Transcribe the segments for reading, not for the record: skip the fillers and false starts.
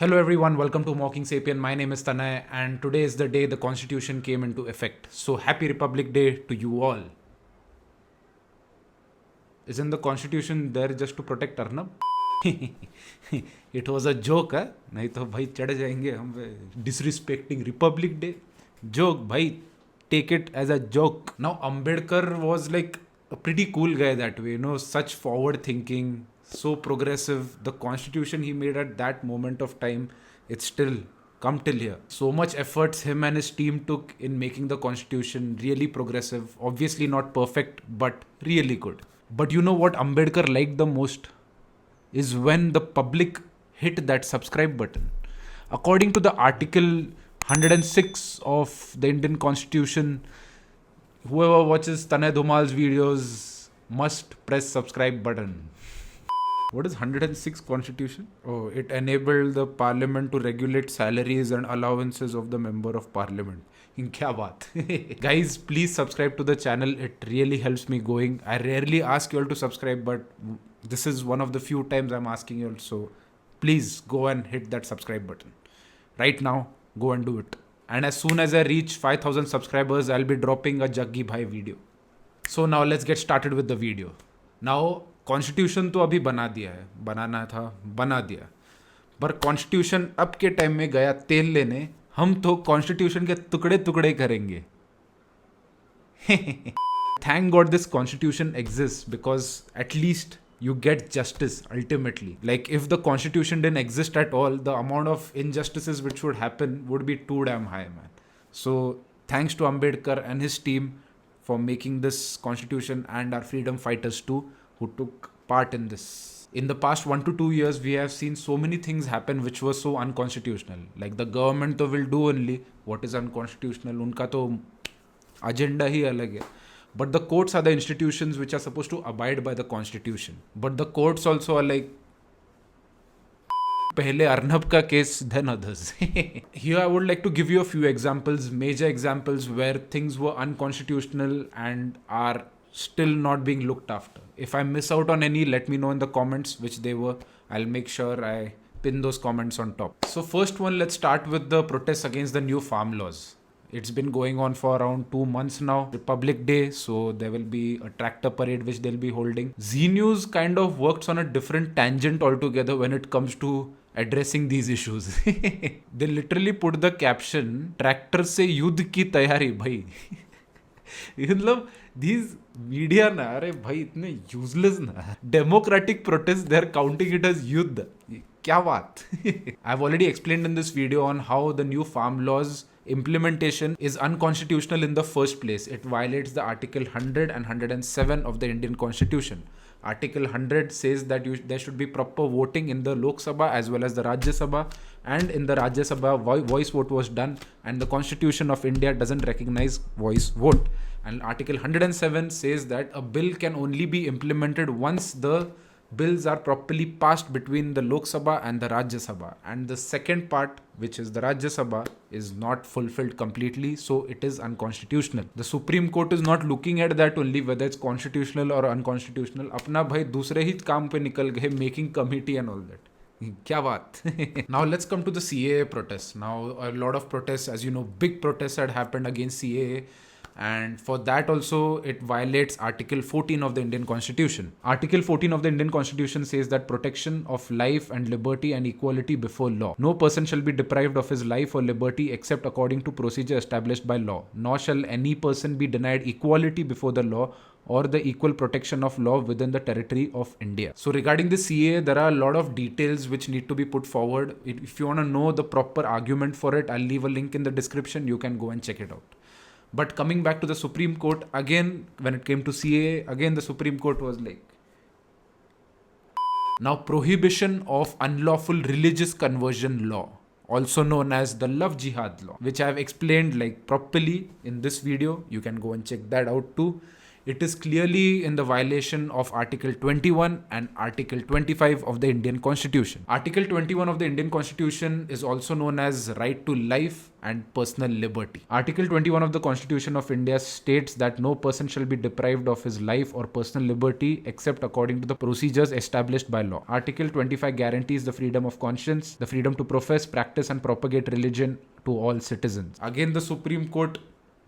Hello everyone, welcome to Mocking Sapien. My name is Tanay and today is the day the constitution came into effect. So happy Republic Day to you all. Isn't the constitution there just to protect Arnab? It was a joke, huh? नहीं तो भाई चढ़ जाएंगे हम पे disrespecting Republic Day. Joke, भाई. Take it as a joke. Now Ambedkar was like a pretty cool guy that way, such forward thinking, so progressive. The constitution he made at that moment of time, it's still come till here. So much efforts him and his team took in making the constitution really progressive. Obviously not perfect, but really good. But you know what Ambedkar liked the most? Is when the public hit that subscribe button. According to the article 106 of the Indian Constitution, whoever watches Tanay Dhumal's videos must press subscribe button. What is 106 Constitution? Oh, it enabled the Parliament to regulate salaries and allowances of the Member of Parliament. In kya baat? Guys, please subscribe to the channel. It really helps me going. I rarely ask you all to subscribe, but this is one of the few times I'm asking you all. So please go and hit that subscribe button. Right now, go and do it. And as soon as I reach 5,000 subscribers, I'll be dropping a Jaggi Bhai video. So now let's get started with the video. Now, constitution तो अभी बना दिया है, बनाना था बना दिया, पर constitution अब के टाइम में गया तेल लेने. हम तो कॉन्स्टिट्यूशन के टुकड़े टुकड़े करेंगे. Thank God this constitution exists because at least you get justice ultimately. Like if the constitution didn't exist at all, the amount of injustices which would happen would be too damn high, man. So thanks to Ambedkar and his team for making this constitution, and our freedom fighters too, who took part in this. In the past 1 to 2 years, we have seen so many things happen which were so unconstitutional. Like the government will do only what is unconstitutional. Unka to agenda hi alag hai. But the courts are the institutions which are supposed to abide by the constitution. But the courts also are like, pehle Arnab ka case, then others. Here I would like to give you a few examples, major examples where things were unconstitutional and are still not being looked after. If I miss out on any, let me know in the comments which they were. I'll make sure I pin those comments on top. So first one, let's start with the protests against the new farm laws. It's been going on for around 2 months now. Republic Day, so there will be a tractor parade which they'll be holding. Zee News kind of works on a different tangent altogether when it comes to addressing these issues. They literally put the caption, tractor se युद्ध की तैयारी भाई. मतलब these media ना, अरे भाई इतने useless ना. Democratic protest, they're counting it as युद्ध. क्या बात? I've already explained in this video on how the new farm laws implementation is unconstitutional in the first place. It violates the Article 100 and 107 of the Indian Constitution. Article 100 says that there should be proper voting in the Lok Sabha as well as the Rajya Sabha, and in the Rajya Sabha voice vote was done, and the Constitution of India doesn't recognize voice vote. And Article 107 says that a bill can only be implemented once the bills are properly passed between the Lok Sabha and the Rajya Sabha. And the second part, which is the Rajya Sabha, is not fulfilled completely, so it is unconstitutional. The Supreme Court is not looking at that only, whether it's constitutional or unconstitutional. अपना भाई दूसरे ही काम पे निकल गए, making committee and all that. क्या बात? Now let's come to the CAA protests. Now a lot of protests, as you know, big protests had happened against CAA. And for that also, it violates Article 14 of the Indian Constitution. Article 14 of the Indian Constitution says that protection of life and liberty and equality before law. No person shall be deprived of his life or liberty except according to procedure established by law. Nor shall any person be denied equality before the law or the equal protection of law within the territory of India. So regarding the CAA, there are a lot of details which need to be put forward. If you want to know the proper argument for it, I'll leave a link in the description. You can go and check it out. But coming back to the Supreme Court, again, when it came to CAA, again the Supreme Court was like, now prohibition of unlawful religious conversion law, also known as the love jihad law, which I have explained like properly in this video. You can go and check that out too. It is clearly in the violation of Article 21 and Article 25 of the Indian Constitution. Article 21 of the Indian Constitution is also known as right to life and personal liberty. Article 21 of the Constitution of India states that no person shall be deprived of his life or personal liberty except according to the procedures established by law. Article 25 guarantees the freedom of conscience, the freedom to profess, practice and propagate religion to all citizens. Again, the Supreme Court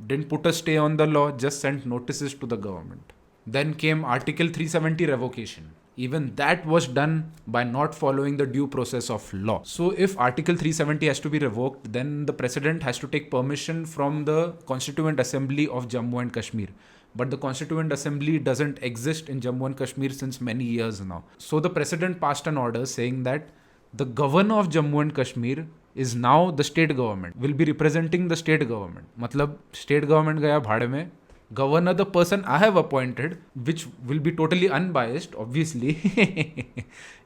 didn't put a stay on the law, just sent notices to the government. Then came Article 370 revocation. Even that was done by not following the due process of law. So if Article 370 has to be revoked, then the president has to take permission from the Constituent Assembly of Jammu and Kashmir. But the Constituent Assembly doesn't exist in Jammu and Kashmir since many years now. So the president passed an order saying that the governor of Jammu and Kashmir is now the state government, will be representing the state government. Matlab, state government gaya bhade mein. Governor, the person I have appointed, which will be totally unbiased, obviously,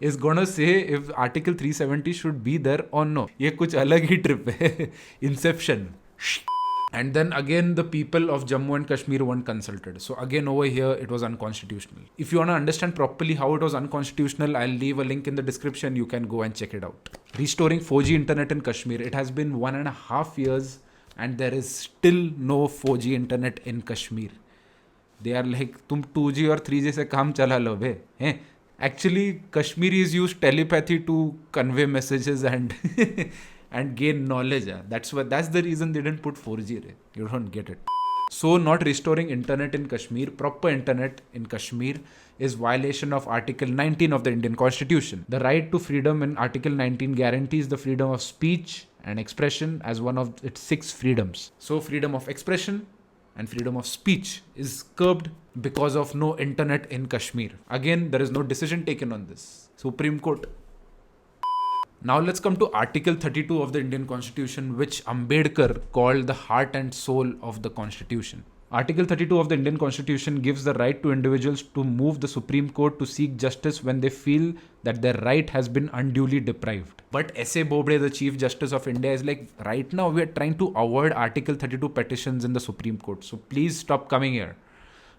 is gonna say if Article 370 should be there or no. Ye kuch alag hi trip hai. Inception. And then again, the people of Jammu and Kashmir weren't consulted. So again, over here, it was unconstitutional. If you want to understand properly how it was unconstitutional, I'll leave a link in the description. You can go and check it out. Restoring 4G internet in Kashmir. It has been 1.5 years and there is still no 4G internet in Kashmir. They are like, tum 2G or 3G se kaam chala lo bhe. Actually, Kashmiris use telepathy to convey messages and and gain knowledge. That's the reason they didn't put 4G. You don't get it. So not restoring internet in Kashmir, proper internet in Kashmir, is violation of Article 19 of the Indian Constitution. The right to freedom in Article 19 guarantees the freedom of speech and expression as one of its 6 freedoms. So freedom of expression and freedom of speech is curbed because of no internet in Kashmir. Again, there is no decision taken on this. Supreme Court. Now let's come to Article 32 of the Indian Constitution, which Ambedkar called the heart and soul of the Constitution. Article 32 of the Indian Constitution gives the right to individuals to move the Supreme Court to seek justice when they feel that their right has been unduly deprived. But S.A. Bobde, the Chief Justice of India, is like, right now we are trying to avoid Article 32 petitions in the Supreme Court. So please stop coming here.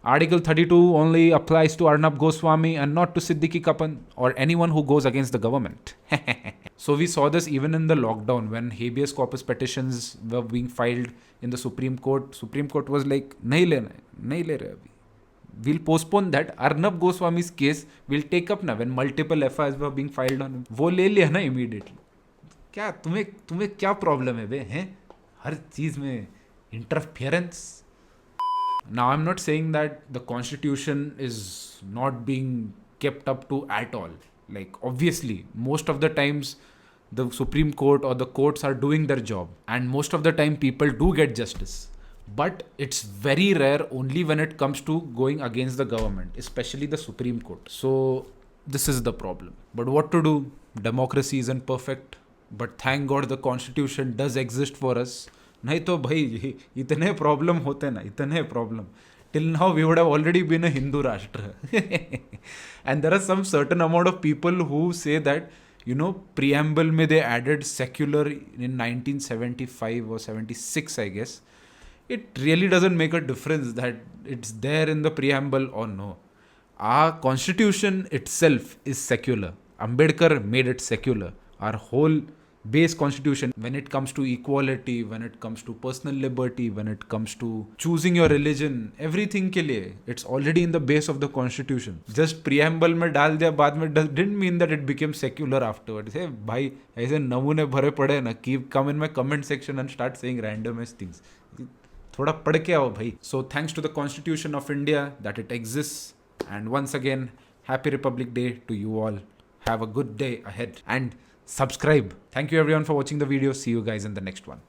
Article 32 only applies to Arnab Goswami and not to Siddiqui Kapan or anyone who goes against the government. So we saw this even in the lockdown when habeas corpus petitions were being filed in the Supreme Court. Supreme Court was like, nahi le rahe abhi. We'll postpone that. Arnab Goswami's case will take up now when multiple FIRs were being filed on him. वो ले लिया ना immediately. क्या तुम्हें क्या problem है बे? हैं? हर चीज में interference. Now, I'm not saying that the Constitution is not being kept up to at all. Like, obviously, most of the times the Supreme Court or the courts are doing their job. And most of the time people do get justice. But it's very rare only when it comes to going against the government, especially the Supreme Court. So, this is the problem. But what to do? Democracy isn't perfect. But thank God the Constitution does exist for us. नहीं तो भाई इतने problem होते ना इतने problem till now we would have already been a Hindu Rashtra. And there are some certain amount of people who say that, you know, preamble mein they added secular in 1975 or 76, I guess. It really doesn't make a difference that it's there in the preamble or no. Our constitution itself is secular. Ambedkar made it secular. Our whole base constitution, when it comes to equality, when it comes to personal liberty, when it comes to choosing your religion, everything ke liye, it's already in the base of the constitution. Just preamble mein dal diya baad mein didn't mean that it became secular afterwards. Hey bhai, aise namune bhare pade na, come in my comment section and start saying random ass things. Thoda pad ke aao bhai. So thanks to the Constitution of India that it exists, and once again, happy Republic Day to you all. Have a good day ahead and subscribe. Thank you everyone for watching the video. See you guys in the next one.